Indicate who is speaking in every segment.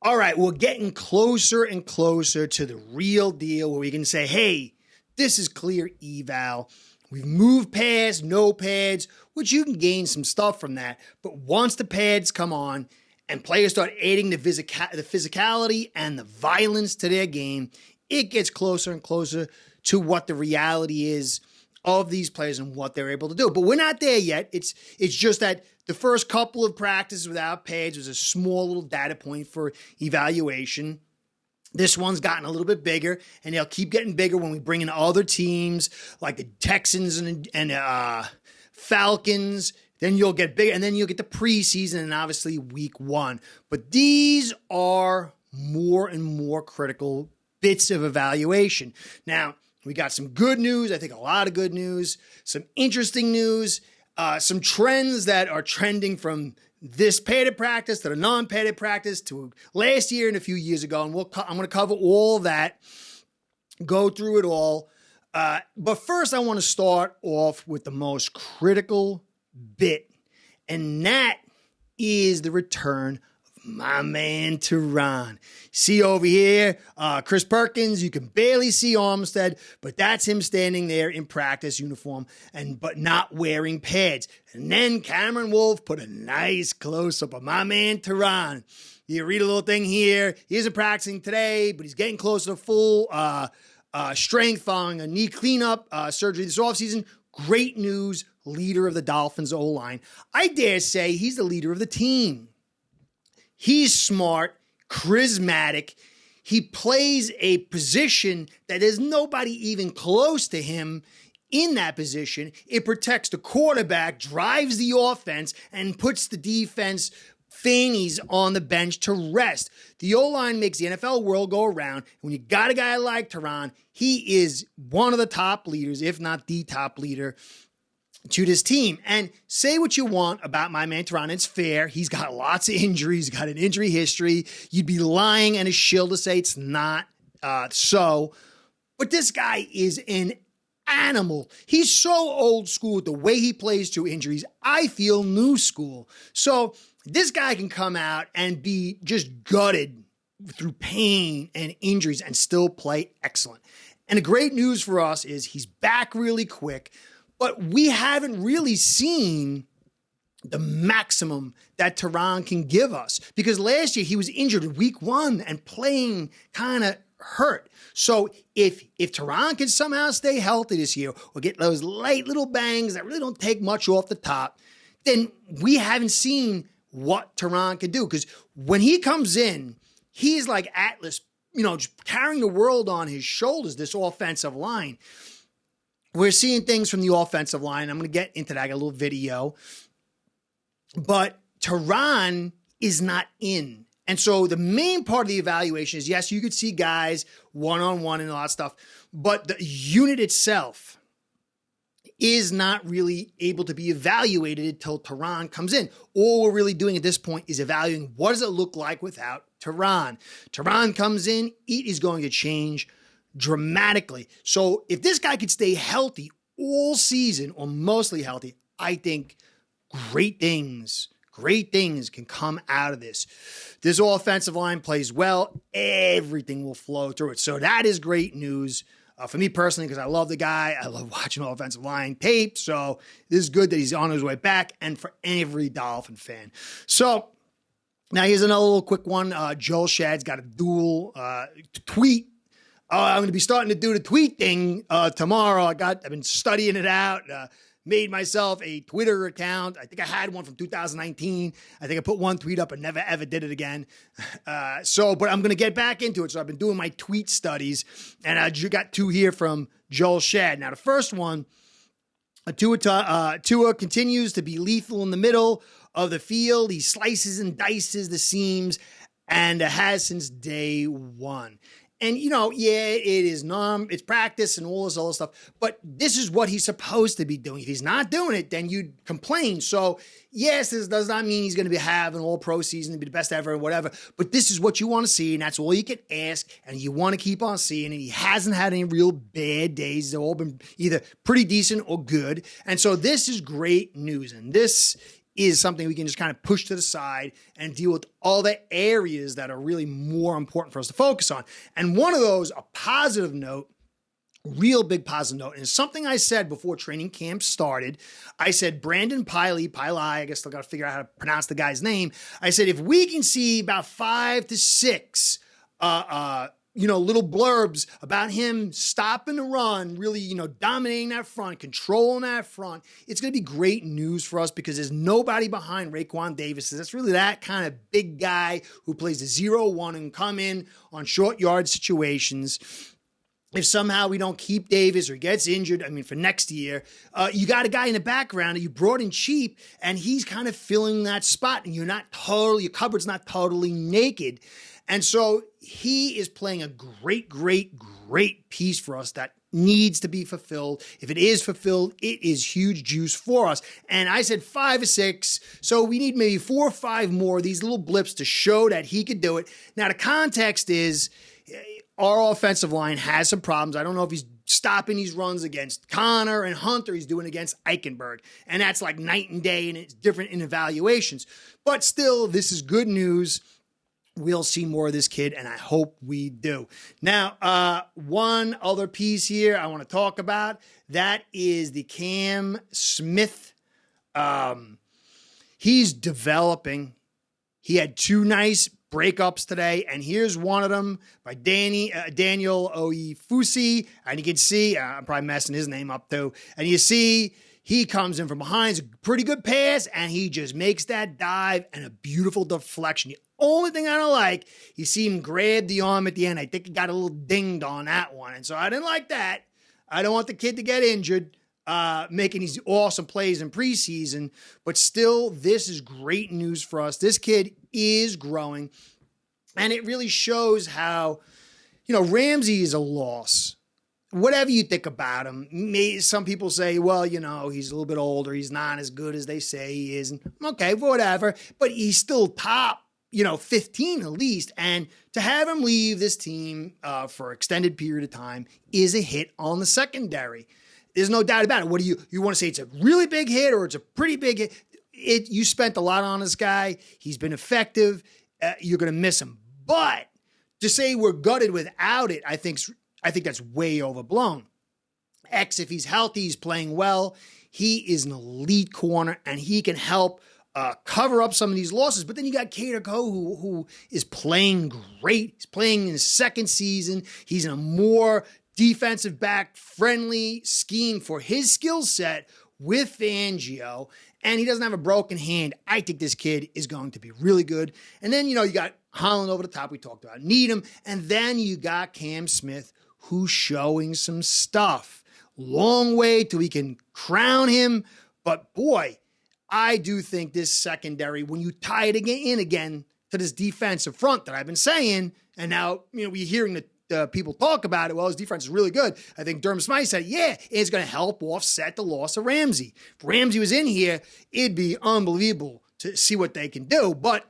Speaker 1: All right, we're getting closer and closer to the real deal where we can say, hey, this is clear eval. We've moved past no pads, which you can gain some stuff from that. But once the pads come on and players start adding the physicality and the violence to their game, it gets closer and closer to what the reality is of these players and what they're able to do. But we're not there yet. It's just that the first couple of practices without pads was a small little data point for evaluation. This one's gotten a little bit bigger, and they'll keep getting bigger when we bring in other teams like the Texans and Falcons. Then you'll get bigger, and then you'll get the preseason and obviously week one. But these are more and more critical bits of evaluation. Now, we got some good news. I think a lot of good news, some interesting news, some trends that are trending from this padded practice to the non-padded practice to last year and a few years ago. And I'm going to cover all that, go through it all. But first, I want to start off with the most critical bit, and that is the return of my man Terron. See over here, Chris Perkins, you can barely see Armstead, but that's him standing there in practice uniform but not wearing pads. And then Cameron Wolf put a nice close-up of my man Terron. You read a little thing here. He isn't practicing today, but he's getting closer to full strength following a knee cleanup surgery this offseason. Great news, leader of the Dolphins O-line. I dare say he's the leader of the team. He's smart, charismatic. He plays a position that there's nobody even close to him in that position. It protects the quarterback, drives the offense, and puts the defense fannies on the bench to rest. The O-line makes the NFL world go around. When you got a guy like Terron, he is one of the top leaders, if not the top leader to this team. And say what you want about my man Terron. It's fair. He's got lots of injuries, got an injury history. You'd be lying and a shill to say it's not so. But this guy is an animal. He's so old school with the way he plays through injuries. I feel new school. So this guy can come out and be just gutted through pain and injuries and still play excellent. And the great news for us is he's back really quick, but we haven't really seen the maximum that Terron can give us, because last year he was injured in week one and playing kind of hurt. So if Terron can somehow stay healthy this year or get those light little bangs that really don't take much off the top, then we haven't seen what Terron can do. Because when he comes in, he's like Atlas, just carrying the world on his shoulders, this offensive line. We're seeing things from the offensive line. I'm going to get into that. I got a little video. But Terron is not in. And so the main part of the evaluation is, yes, you could see guys one-on-one and a lot of stuff, but the unit itself is not really able to be evaluated until Terron comes in. All we're really doing at this point is evaluating what does it look like without Terron. Terron comes in, it is going to change dramatically. So if this guy could stay healthy all season or mostly healthy, I think great things can come out of this. This offensive line plays well. Everything will flow through it. So that is great news for me personally, because I love the guy. I love watching offensive line tape. So this is good that he's on his way back, and for every Dolphin fan. So now here's another little quick one. Joel Shad's got a dual tweet. I'm going to be starting to do the tweet thing tomorrow. I've been studying it out. Made myself a Twitter account. I think I had one from 2019. I think I put one tweet up and never, ever did it again. But I'm going to get back into it. So I've been doing my tweet studies, and I got two here from Joel Shad. Now, the first one, Tua continues to be lethal in the middle of the field. He slices and dices the seams and has since day one. And, it is it's practice and all this other stuff, but this is what he's supposed to be doing. If he's not doing it, then you'd complain. So, yes, this does not mean he's going to have an all-pro season, to be the best ever and whatever, but this is what you want to see, and that's all you can ask, and you want to keep on seeing it. He hasn't had any real bad days. They've all been either pretty decent or good, and so this is great news, and this is something we can just kind of push to the side and deal with all the areas that are really more important for us to focus on. And one of those, a positive note, real big positive note, and something I said before training camp started. I said, Brandon Piley, I guess I got to figure out how to pronounce the guy's name. I said, if we can see about 5 to 6, little blurbs about him stopping the run, really, dominating that front, controlling that front, it's going to be great news for us because there's nobody behind Raekwon Davis. That's really that kind of big guy who plays the 0-1 and come in on short yard situations. If somehow we don't keep Davis or he gets injured, for next year, you got a guy in the background that you brought in cheap and he's kind of filling that spot and your cupboard's not totally naked. And so he is playing a great, great, great piece for us that needs to be fulfilled. If it is fulfilled, it is huge juice for us. And I said 5 or 6, so we need maybe 4 or 5 more of these little blips to show that he could do it. Now, the context is our offensive line has some problems. I don't know if he's stopping these runs against Connor and Hunter. He's doing against Eichenberg. And that's like night and day, and it's different in evaluations. But still, this is good news. We'll see more of this kid, and I hope we do. Now, one other piece here I want to talk about, that is the Cam Smith. He's developing. He had 2 nice breakups today, and here's one of them by Daniel Oyefusi, and you can see, I'm probably messing his name up too, and you see he comes in from behind, it's a pretty good pass, and he just makes that dive and a beautiful deflection. The only thing I don't like, you see him grab the arm at the end. I think he got a little dinged on that one, and so I didn't like that. I don't want the kid to get injured, making these awesome plays in preseason, but still, this is great news for us. This kid is growing, and it really shows how, Ramsey is a loss. Whatever you think about him, some people say, well, he's a little bit older. He's not as good as they say he is. And okay, whatever, but he's still top, 15 at least. And to have him leave this team for an extended period of time is a hit on the secondary. There's no doubt about it. What do you want to say? It's a really big hit or it's a pretty big hit? You spent a lot on this guy. He's been effective. You're going to miss him. But to say we're gutted without it, I think that's way overblown. If he's healthy, he's playing well. He is an elite corner, and he can help cover up some of these losses. But then you got Kader Coe, who is playing great. He's playing in his second season. He's in a more defensive back friendly scheme for his skill set with Fangio, and he doesn't have a broken hand. I think this kid is going to be really good. And then, you got Holland over the top. We talked about Needham. And then you got Cam Smith, who's showing some stuff. Long way till we can crown him. But boy, I do think this secondary, when you tie it again to this defensive front that I've been saying, and now, we're hearing the people talk about it. Well, his defense is really good. I think Durham Smythe said, it's going to help offset the loss of Ramsey. If Ramsey was in here, it'd be unbelievable to see what they can do. But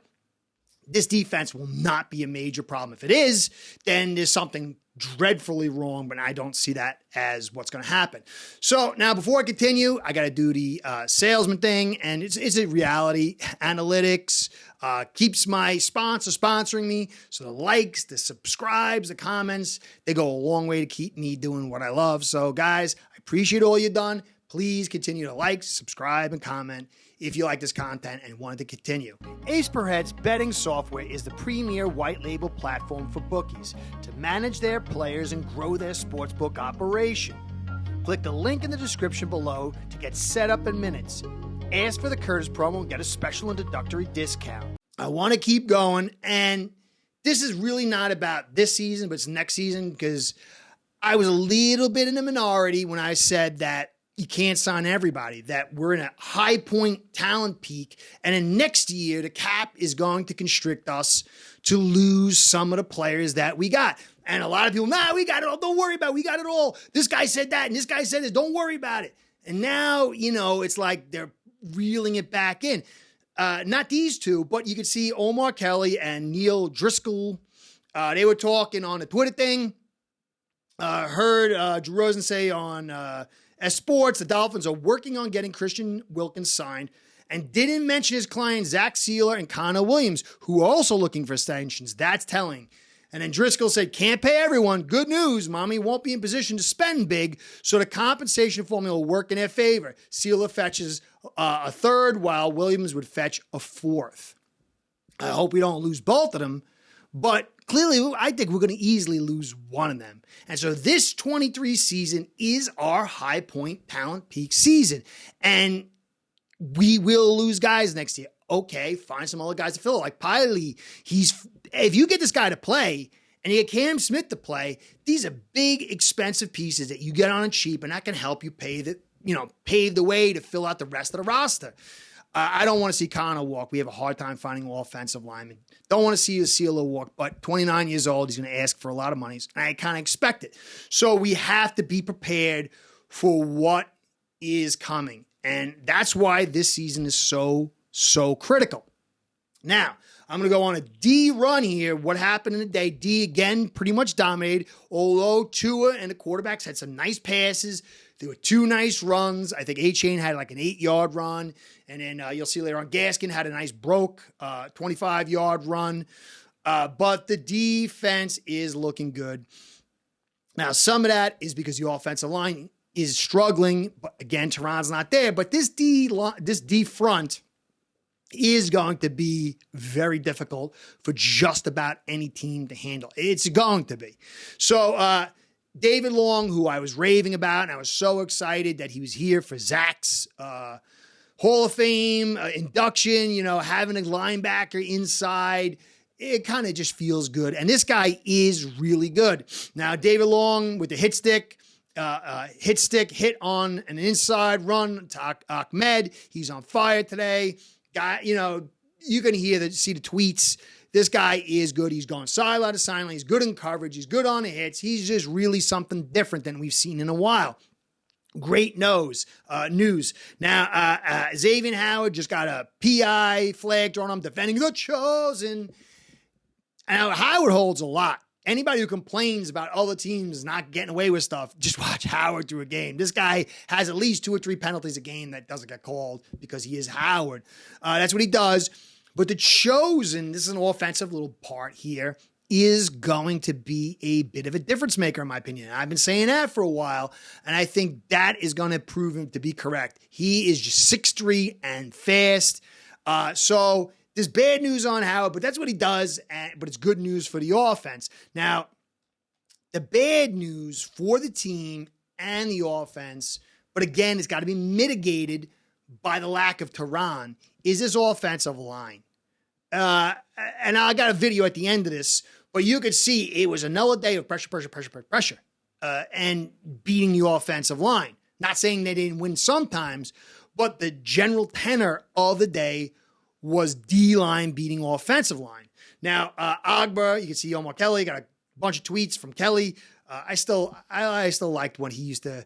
Speaker 1: this defense will not be a major problem. If it is, then there's something dreadfully wrong, but I don't see that as what's going to happen. So now before I continue, I got to do the salesman thing, and it's a reality. Analytics keeps my sponsor sponsoring me. So the likes, the subscribes, the comments, they go a long way to keep me doing what I love. So guys, I appreciate all you've done. Please continue to like, subscribe, and comment if you like this content and want it to continue. Ace Per Head's betting software is the premier white label platform for bookies to manage their players and grow their sportsbook operation. Click the link in the description below to get set up in minutes. Ask for the Curtis promo and get a special introductory discount. I want to keep going, and this is really not about this season, but it's next season, because I was a little bit in the minority when I said that you can't sign everybody, that we're in a high point talent peak. And then next year, the cap is going to constrict us to lose some of the players that we got. And a lot of people, we got it all. Don't worry about it. We got it all. This guy said that, and this guy said this. Don't worry about it. And now, it's like they're reeling it back in. Not these two, but you could see Omar Kelly and Neil Driscoll. They were talking on a Twitter thing. Heard Drew Rosen say on Sports, the Dolphins are working on getting Christian Wilkins signed, and didn't mention his clients Zach Sealer and Connor Williams, who are also looking for extensions. That's telling. And then Driscoll said, can't pay everyone. Good news, Miami won't be in position to spend big, so the compensation formula will work in their favor. Sealer fetches a third, while Williams would fetch a fourth. I hope we don't lose both of them, but clearly I think we're going to easily lose one of them. And so this 23 season is our high point talent peak season. And we will lose guys next year. Okay, find some other guys to fill it. Like Piley, if you get this guy to play and you get Cam Smith to play, these are big, expensive pieces that you get on cheap, and that can help you pave the way to fill out the rest of the roster. I don't want to see Connor walk. We have a hard time finding offensive linemen. Don't want to see Sealer walk, but 29 years old, he's going to ask for a lot of money. And I kind of expect it. So we have to be prepared for what is coming. And that's why this season is so critical. Now, I'm going to go on a D run here. What happened in the day? D, again, pretty much dominated, although Tua and the quarterbacks had some nice passes. There were two nice runs. I think A-Chain had like an 8-yard run. And then you'll see later on, Gaskin had a nice 25-yard run. But the defense is looking good. Now, some of that is because the offensive line is struggling. But again, Terron's not there. But this D front is going to be very difficult for just about any team to handle. It's going to be. So David Long, who I was raving about, and I was so excited that he was here for Zach's Hall of Fame induction, having a linebacker inside, it kind of just feels good. And this guy is really good. Now, David Long with the hit stick hit on an inside run to Ahmed. He's on fire today. Guy, you can see the tweets. This guy is good. He's gone sideline to sideline. He's good in coverage. He's good on the hits. He's just really something different than we've seen in a while. Great news. Now, Xavier Howard just got a PI flag thrown on him, defending the chosen. Now, Howard holds a lot. Anybody who complains about other teams not getting away with stuff, just watch Howard through a game. This guy has at least 2 or 3 penalties a game that doesn't get called because he is Howard. That's what he does. But the chosen, this is an offensive little part here, is going to be a bit of a difference maker, in my opinion. I've been saying that for a while, and I think that is going to prove him to be correct. He is just 6'3" and fast. So there's bad news on Howard, but that's what he does, but it's good news for the offense. Now, the bad news for the team and the offense, but again, it's got to be mitigated by the lack of Terron, is this offensive line. And I got a video at the end of this, but you could see it was another day of pressure, and beating the offensive line. Not saying they didn't win sometimes, but the general tenor of the day was D-line beating offensive line. Now, Agba, you can see Omar Kelly, got a bunch of tweets from Kelly. I still liked when he used to,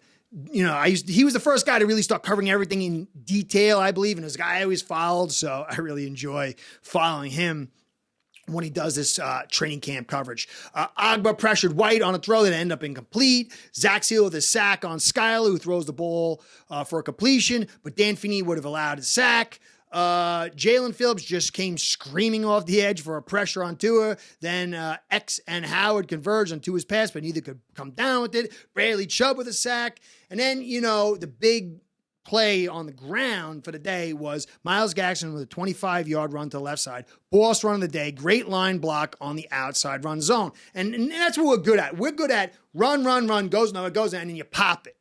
Speaker 1: he was the first guy to really start covering everything in detail, I believe, and it was a guy I always followed, so I really enjoy following him when he does this training camp coverage. Agba pressured White on a throw that ended up incomplete. Zach Sealer with a sack on Skyler, who throws the ball for a completion, but Dan Feeney would have allowed a sack. Jalen Phillips just came screaming off the edge for a pressure on Tua. Then X and Howard converged on Tua's pass, but neither could come down with it. Bradley Chubb with a sack. And then, the big play on the ground for the day was Myles Jackson with a 25-yard run to the left side. Boss run of the day. Great line block on the outside run zone. And that's what we're good at. We're good at run, goes, no, it goes, and then you pop it.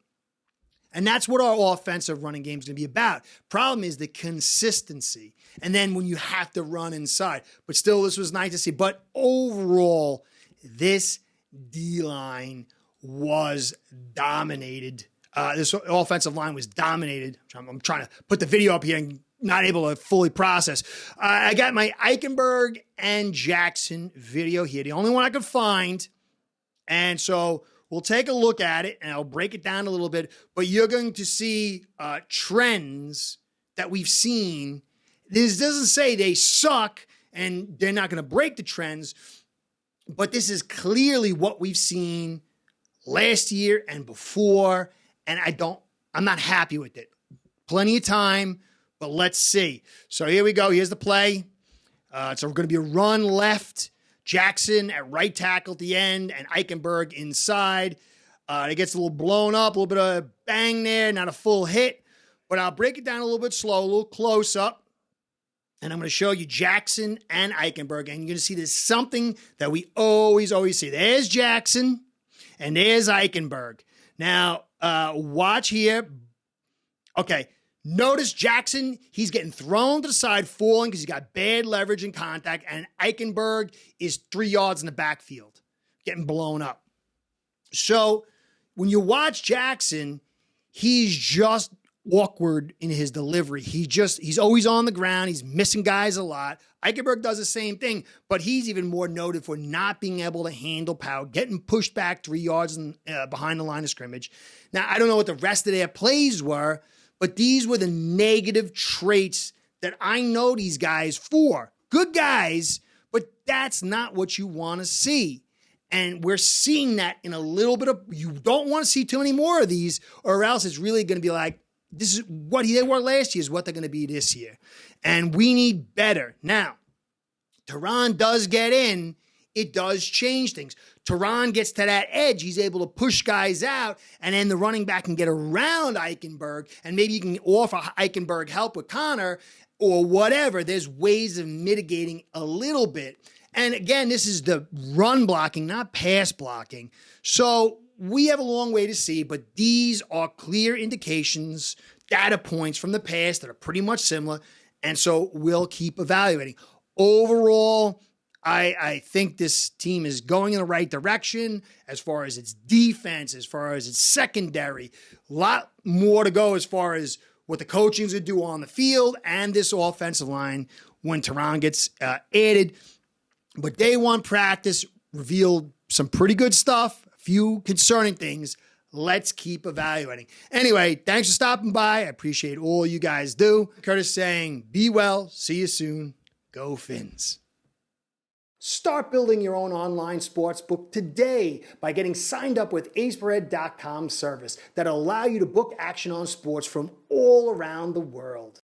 Speaker 1: And that's what our offensive running game is going to be about. Problem is the consistency. And then when you have to run inside. But still, this was nice to see. But overall, this D-line was dominated. This offensive line was dominated. I'm trying to put the video up here and not able to fully process. I got my Eichenberg and Jackson video here. The only one I could find. And so we'll take a look at it, and I'll break it down a little bit. But you're going to see trends that we've seen. This doesn't say they suck and they're not going to break the trends, but this is clearly what we've seen last year and before, and I'm not happy with it. Plenty of time, But let's see. So here we go. Here's the play. So we're going to be a run left. Jackson at right tackle at the end and Eichenberg inside. It gets a little blown up, a little bit of bang there, not a full hit. But I'll break it down a little bit slow, a little close up. And I'm going to show you Jackson and Eichenberg. And you're going to see there's something that we always see. There's Jackson and there's Eichenberg. Now, watch here. Okay, notice Jackson, he's getting thrown to the side, falling because he's got bad leverage and contact. And Eichenberg is 3 yards in the backfield, getting blown up. So when you watch Jackson, he's just awkward in his delivery. He's always on the ground. He's missing guys a lot. Eichenberg does the same thing, but he's even more noted for not being able to handle power, getting pushed back 3 yards behind the line of scrimmage. Now, I don't know what the rest of their plays were, but these were the negative traits that I know these guys for. Good guys, but that's not what you want to see. And we're seeing that in a little bit of, you don't want to see too many more of these, or else it's really going to be like, this is what they were last year is what they're going to be this year. And we need better. Now, Terron does get in. It does change things. Terron gets to that edge. He's able to push guys out, and then the running back can get around Eichenberg, and maybe you can offer Eichenberg help with Connor or whatever. There's ways of mitigating a little bit. And again, this is the run blocking, not pass blocking. So we have a long way to see, but these are clear indications, data points from the past that are pretty much similar. And so we'll keep evaluating. Overall, I think this team is going in the right direction as far as its defense, as far as its secondary. A lot more to go as far as what the coaching's going to do on the field and this offensive line when Terron gets added. But day one practice revealed some pretty good stuff, a few concerning things. Let's keep evaluating. Anyway, thanks for stopping by. I appreciate all you guys do. Curtis saying, be well, see you soon. Go Fins. Start building your own online sportsbook today by getting signed up with acebread.com service that'll allow you to book action on sports from all around the world.